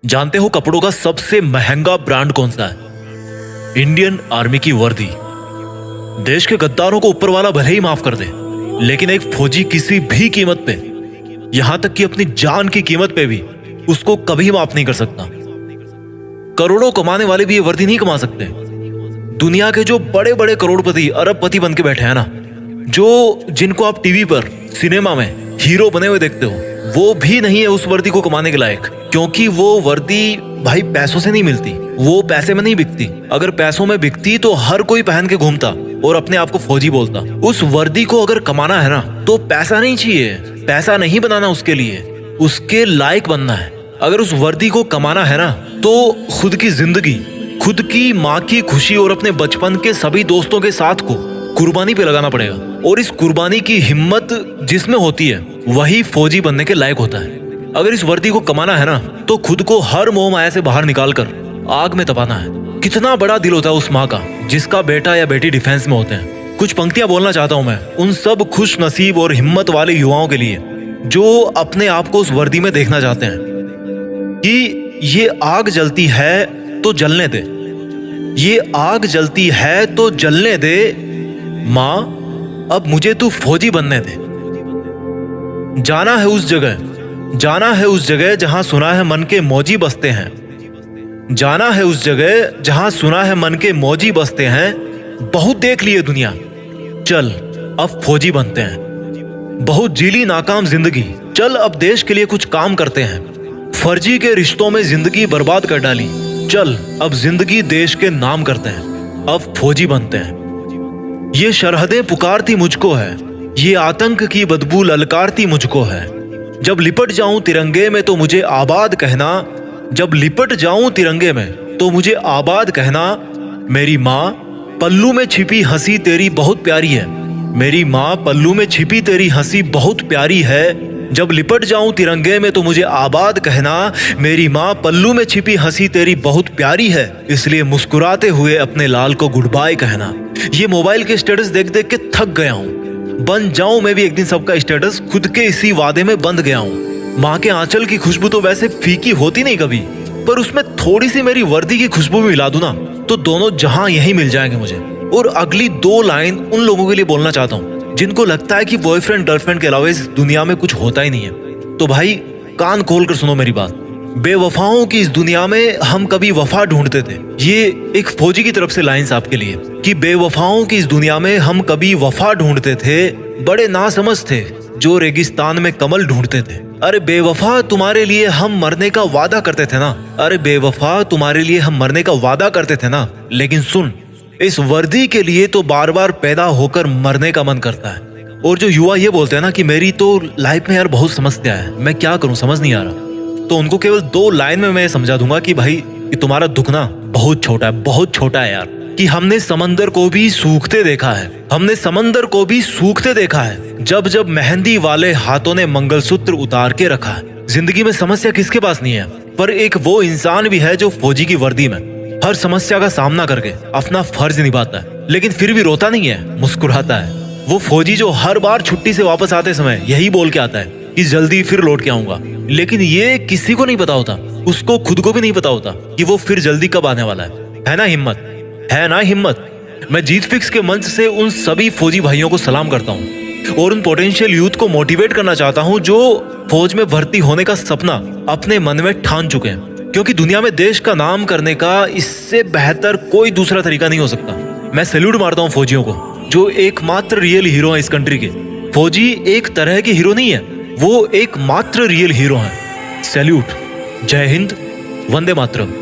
जानते हो कपड़ों का सबसे महंगा ब्रांड कौन सा है? इंडियन आर्मी की वर्दी। देश के गद्दारों को ऊपर वाला भले ही माफ कर दे, लेकिन एक फौजी किसी भी कीमत पे, यहां तक कि अपनी जान की कीमत पे भी उसको कभी माफ नहीं कर सकता। करोड़ों कमाने वाले भी ये वर्दी नहीं कमा सकते। दुनिया के जो बड़े बड़े करोड़पति अरबपति बन के बैठे हैं ना, जो जिनको आप टीवी पर सिनेमा में हीरो बने हुए देखते हो, वो भी नहीं है उस वर्दी को कमाने के लायक। क्योंकि वो वर्दी भाई पैसों से नहीं मिलती, वो पैसे में नहीं बिकती। अगर पैसों में बिकती तो हर कोई पहन के घूमता और अपने आप को फौजी बोलता। उस वर्दी को अगर कमाना है ना, तो पैसा नहीं चाहिए, पैसा नहीं बनाना उसके लिए, उसके लायक बनना है। अगर उस वर्दी को कमाना है ना, तो खुद की जिंदगी, खुद की माँ की खुशी और अपने बचपन के सभी दोस्तों के साथ को कुर्बानी पे लगाना पड़ेगा। और इस कुर्बानी की हिम्मत जिसमें होती है, वही फौजी बनने के लायक होता है। अगर इस वर्दी को कमाना है ना, तो खुद को हर मोह माया से बाहर निकाल कर आग में तपाना है। कितना बड़ा दिल होता है उस माँ का जिसका बेटा या बेटी डिफेंस में होते हैं। कुछ पंक्तियां बोलना चाहता हूं मैं उन सब खुश नसीब और हिम्मत वाले युवाओं के लिए जो अपने आप को उस वर्दी में देखना चाहते हैं कि ये आग जलती है तो जलने दे, ये आग जलती है तो जलने दे, माँ अब मुझे तू फौजी बनने दे। जाना है उस जगह, जाना है उस जगह जहां सुना है मन के मौजी बसते हैं। जाना है उस जगह जहां सुना है मन के मौजी बसते हैं। बहुत देख लिए दुनिया, चल अब फौजी बनते हैं। बहुत जीली नाकाम जिंदगी, चल अब देश के लिए कुछ काम करते हैं। फर्जी के रिश्तों में जिंदगी बर्बाद कर डाली, चल अब जिंदगी देश के नाम करते हैं। अब फौजी बनते हैं। ये सरहदें पुकारती मुझको है, ये आतंक की बदबू ललकारती मुझको है। जब लिपट जाऊं तिरंगे में तो मुझे आबाद कहना, जब लिपट जाऊं तिरंगे में तो मुझे आबाद कहना। मेरी माँ पल्लू में छिपी हंसी तेरी बहुत प्यारी है, मेरी माँ पल्लू में छिपी तेरी हंसी बहुत प्यारी है। जब लिपट जाऊं तिरंगे में तो मुझे आबाद कहना, मेरी माँ पल्लू में छिपी हंसी तेरी बहुत प्यारी है। इसलिए मुस्कुराते हुए अपने लाल को गुड बाय कहना। ये मोबाइल के स्टेटस देख देख के थक गया हूँ, बन जाऊं मैं भी एक दिन सबका स्टेटस, खुद के इसी वादे में बंध गया हूँ। माँ के आंचल की खुशबू तो वैसे फीकी होती नहीं कभी, पर उसमें थोड़ी सी मेरी वर्दी की खुशबू भी मिला दूं ना, तो दोनों जहां यही मिल जाएंगे मुझे। और अगली दो लाइन उन लोगों के लिए बोलना चाहता हूँ जिनको लगता है कि बॉयफ्रेंड गर्लफ्रेंड के अलावा इस दुनिया में कुछ होता ही नहीं है। तो भाई कान खोल कर सुनो मेरी बात। बेवफाओं की इस दुनिया में हम कभी वफा ढूंढते थे। ये एक फौजी की तरफ से लाइंस आपके लिए कि बेवफाओं की इस दुनिया में हम कभी वफा ढूंढते थे। बड़े नासमझ थे जो रेगिस्तान में कमल ढूंढते थे। अरे बेवफा तुम्हारे लिए हम मरने का वादा करते थे ना, अरे बेवफा तुम्हारे लिए हम मरने का वादा करते थे ना। लेकिन सुन, इस वर्दी के लिए तो बार बार पैदा होकर मरने का मन करता है। और जो युवा ये बोलते हैं ना कि मेरी तो लाइफ में यार बहुत समस्या है, मैं क्या करूं समझ नहीं आ रहा, तो उनको केवल दो लाइन में मैं समझा दूंगा कि भाई कि तुम्हारा दुख ना बहुत छोटा है, बहुत छोटा है यार। कि हमने समंदर को भी सूखते देखा है, हमने समंदर को भी सूखते देखा है, जब जब मेहंदी वाले हाथों ने मंगलसूत्र उतार के रखा है। जिंदगी में समस्या किसके पास नहीं है, पर एक वो इंसान भी है जो फौजी की वर्दी में हर समस्या का सामना करके अपना फर्ज निभाता है, लेकिन फिर भी रोता नहीं है, मुस्कुराता है। वो फौजी जो हर बार छुट्टी से वापस आते समय यही बोल के आता है कि जल्दी फिर लौट के आऊंगा। लेकिन ये किसी को नहीं पता होता, उसको खुद को भी नहीं पता होता कि वो फिर जल्दी कब आने वाला है ना हिम्मत, है ना हिम्मत। मैं जीत फिक्स के मंच से उन सभी फौजी भाइयों को सलाम करता हूँ और उन पोटेंशियल यूथ को मोटिवेट करना चाहता हूँ जो फौज में भर्ती होने का सपना अपने मन में ठान चुके हैं। क्योंकि दुनिया में देश का नाम करने का इससे बेहतर कोई दूसरा तरीका नहीं हो सकता। मैं सैल्यूट मारता हूँ फौजियों को जो एकमात्र रियल हीरो है इस कंट्री के। फौजी एक तरह के हीरो नहीं है, वो एकमात्र रियल हीरो है। सैल्यूट, जय हिंद, वंदे मातरम।